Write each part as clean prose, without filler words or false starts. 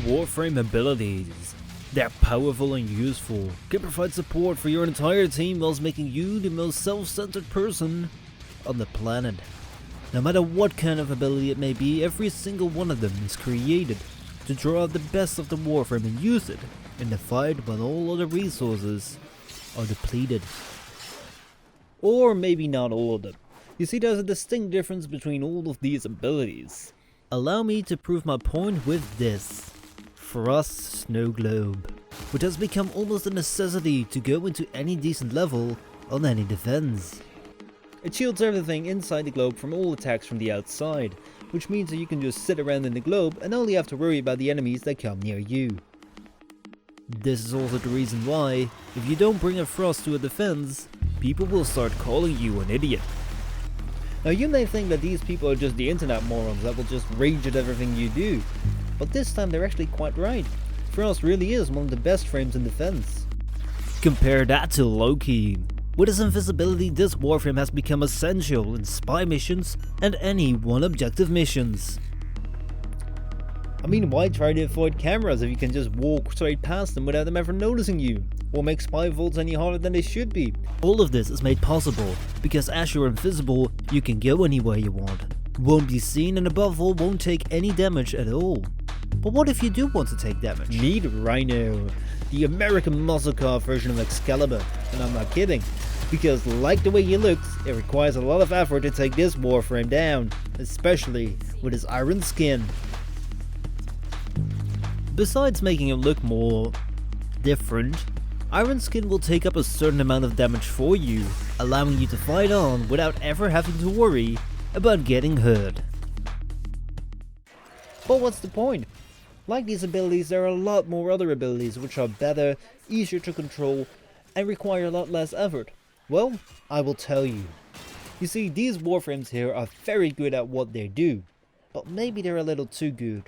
Warframe abilities. They're powerful and useful, can provide support for your entire team whilst making you the most self-centered person on the planet. No matter what kind of ability it may be, every single one of them is created to draw out the best of the Warframe and use it in the fight when all other resources are depleted. Or maybe not all of them. You see, there's a distinct difference between all of these abilities. Allow me to prove my point with this. Frost Snow Globe, which has become almost a necessity to go into any decent level on any defense. It shields everything inside the globe from all attacks from the outside, which means that you can just sit around in the globe and only have to worry about the enemies that come near you. This is also the reason why, if you don't bring a frost to a defense, people will start calling you an idiot. Now you may think that these people are just the internet morons that will just rage at everything you do, but this time they're actually quite right. Frost really is one of the best frames in defense. Compare that to Loki. With his invisibility, this Warframe has become essential in spy missions and any one-objective missions. I mean, why try to avoid cameras if you can just walk straight past them without them ever noticing you? Or make spy vaults any harder than they should be? All of this is made possible because as you're invisible, you can go anywhere you want, won't be seen, and above all won't take any damage at all. But what if you do want to take damage? Meet Rhino, the American muscle car version of Excalibur, and I'm not kidding, because like the way he looks, it requires a lot of effort to take this Warframe down, especially with his iron skin. Besides making him look more different, Iron Skin will take up a certain amount of damage for you, allowing you to fight on without ever having to worry about getting hurt. But what's the point? Like these abilities, there are a lot more other abilities which are better, easier to control, and require a lot less effort. Well, I will tell you. You see, these Warframes here are very good at what they do, but maybe they're a little too good.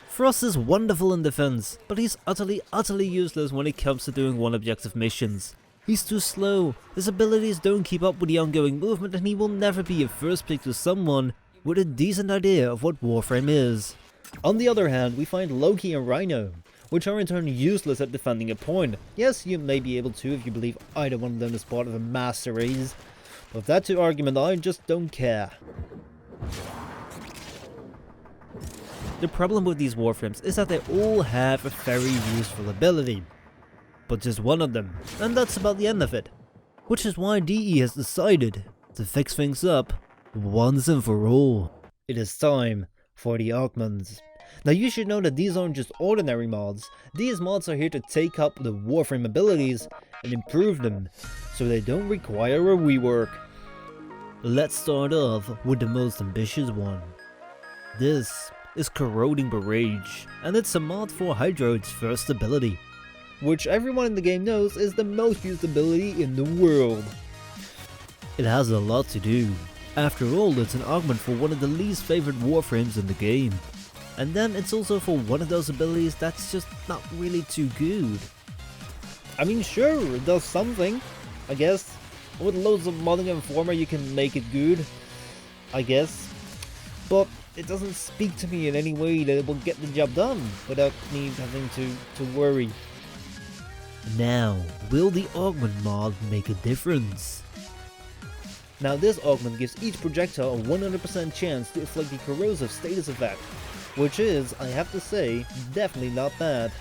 Frost is wonderful in defense, but he's utterly useless when it comes to doing one-objective missions. He's too slow, his abilities don't keep up with the ongoing movement, and he will never be a first pick to someone with a decent idea of what Warframe is. On the other hand, we find Loki and Rhino, which are in turn useless at defending a point. Yes, you may be able to if you believe either one of them is part of a master race, but if that's your argument, I just don't care. The problem with these Warframes is that they all have a very useful ability, but just one of them, and that's about the end of it. Which is why DE has decided to fix things up once and for all. It is time for the Augments. Now you should know that these aren't just ordinary mods. These mods are here to take up the Warframe abilities and improve them, so they don't require a rework. Let's start off with the most ambitious one. This is Corroding Barrage, and it's a mod for Hydroid's first ability, which everyone in the game knows is the most used ability in the world. It has a lot to do. After all, it's an augment for one of the least favorite Warframes in the game. And then it's also for one of those abilities that's just not really too good. I mean, sure, it does something, I guess. With loads of modding and Former you can make it good, I guess. But it doesn't speak to me in any way that it will get the job done without me having to worry. Now, will the Augment mod make a difference? Now this Augment gives each projectile a 100% chance to inflict the corrosive status effect, which is, I have to say, definitely not bad.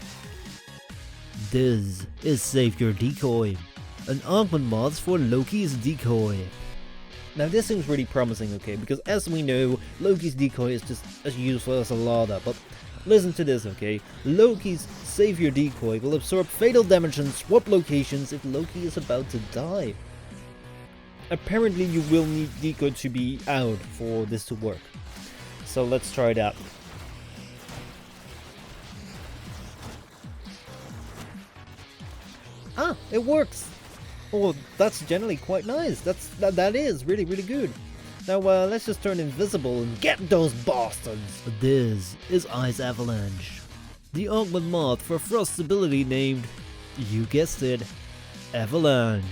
This is Save Your Decoy, an Augment mod for Loki's Decoy. Now this seems really promising, okay, because as we know, Loki's Decoy is just as useful as a Lada, but listen to this, okay. Loki's Save Your Decoy will absorb fatal damage and swap locations if Loki is about to die. Apparently you will need Decoy to be out for this to work, so let's try that. Ah, it works! Oh, that's generally quite nice. That is really good. Now let's just turn invisible and get those bastards. This is Icy Avalanche, the Augment mod for Frost's ability named, you guessed it, Avalanche.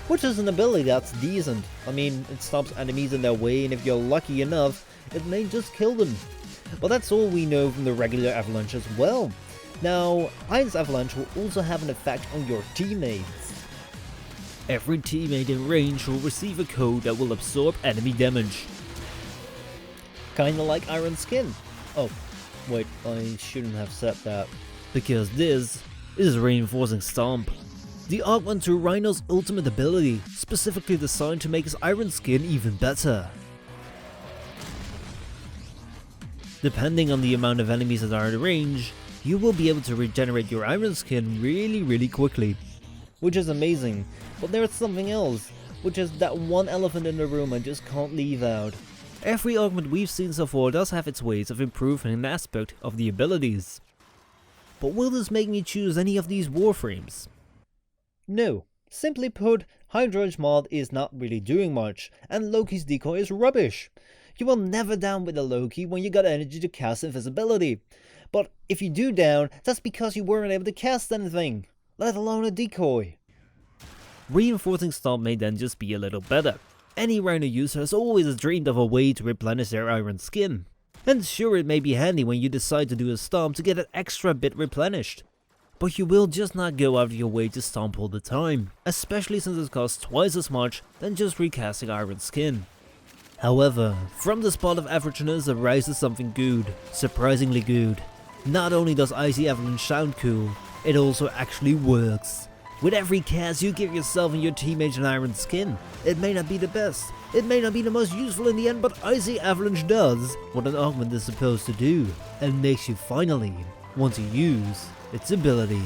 Which is an ability that's decent. I mean, it stops enemies in their way, and if you're lucky enough, it may just kill them. But that's all we know from the regular Avalanche as well. Now, Ice Avalanche will also have an effect on your teammates. Every teammate in range will receive a code that will absorb enemy damage. Kinda like Iron Skin. Oh, wait, I shouldn't have said that. Because this is Reinforcing Stomp. The augment to Rhino's ultimate ability, specifically designed to make his Iron Skin even better. Depending on the amount of enemies that are in range, you will be able to regenerate your Iron Skin really quickly. Which is amazing, but there's something else, which is that one elephant in the room I just can't leave out. Every augment we've seen so far does have its ways of improving an aspect of the abilities. But will this make me choose any of these Warframes? No. Simply put, Hydra mod is not really doing much, and Loki's Decoy is rubbish. You will never down with a Loki when you got energy to cast invisibility. But if you do down, that's because you weren't able to cast anything, let alone a Decoy. Reinforcing Stomp may then just be a little better. Any Rhino user has always dreamed of a way to replenish their Iron Skin. And sure, it may be handy when you decide to do a Stomp to get an extra bit replenished. But you will just not go out of your way to Stomp all the time, especially since it costs twice as much than just recasting Iron Skin. However, from the spot of averageness arises something good, surprisingly good. Not only does Icy Avalanche sound cool, it also actually works. With every cast you give yourself and your teammates an Iron Skin. It may not be the best, it may not be the most useful in the end, but Icy Avalanche does what an augment is supposed to do, and makes you finally want to use its ability.